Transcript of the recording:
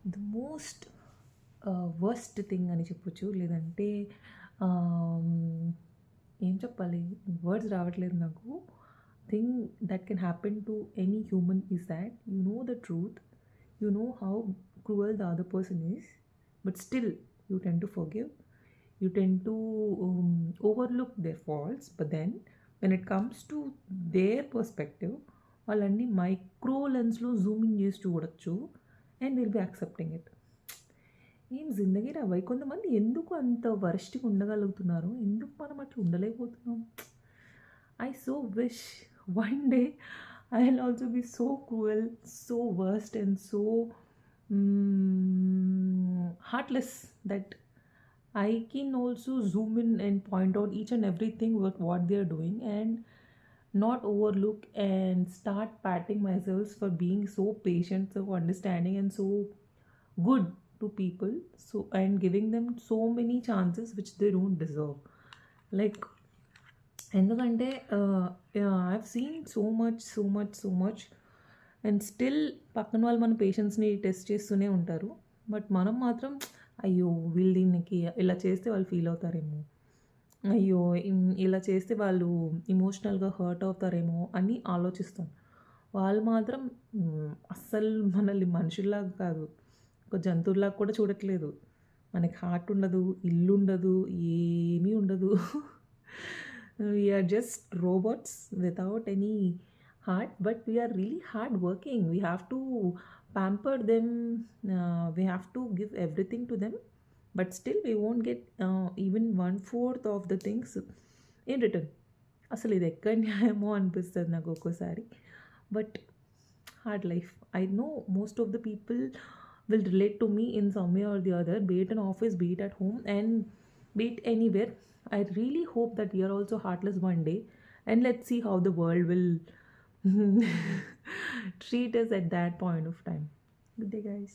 The most worst thing అని చెప్పొచ్చు. లేదంటే ఏం చెప్పాలి? వర్డ్స్ రావట్లేదు నాకు. Thing that can happen to any human is that you know the truth, you know how cruel the other person is, but still you ten to forgive. You tend to overlook their faults, but then when it comes to their perspective, వాళ్ళన్ని micro లెన్స్లో zooming చేసి చూడొచ్చు and will be accepting it. ఏం జిందగీ రా భయ్, కొంతమంది ఎందుకు అంత వరస్ట్గా ఉండగలుగుతున్నారు, ఎందుకు మనం అట్లా ఉండలేకపోతున్నాం? I so wish one day I will also be so cruel, so worst and so heartless that I can also zoom in and point out each and everything with what they are doing and not overlook and start patting myself for being so patient, so understanding, and so good to people. So and giving them so many chances which they don't deserve. Like ఎందుకంటే I've seen so much and still పక్కన వాళ్ళు మన పేషెన్స్ని test చేస్తూనే ఉంటారు. But మనం మాత్రం అయ్యో వీళ్ళు దీనికి ఇలా చేస్తే వాళ్ళు ఫీల్ అవుతారేమో, అయ్యో ఇలా చేస్తే వాళ్ళు ఎమోషనల్గా హర్ట్ అవుతారేమో అని ఆలోచిస్తాం. వాళ్ళు మాత్రం అస్సలు మనల్ని మనుషుల్లాగా కాదు, ఒక జంతువులాగా కూడా చూడట్లేదు. మనకి హార్ట్ ఉండదు, ఇల్లు ఉండదు, ఏమీ ఉండదు. We are just robots without any heart, but we are really hard working. We have to pamper them, we have to give everything to them, but still we won't get even 1/4 of the things in return. అసలు ఇది ఎక్కడ న్యాయమో అనిపిస్తుంది నాకు ఒక్కోసారి. But hard life. I know most of the people will relate to me in some way or the other, be it in office, be it at home, and be it anywhere. I really hope that we are also heartless one day, and let's see how the world will treat us at that point of time. Good day, guys.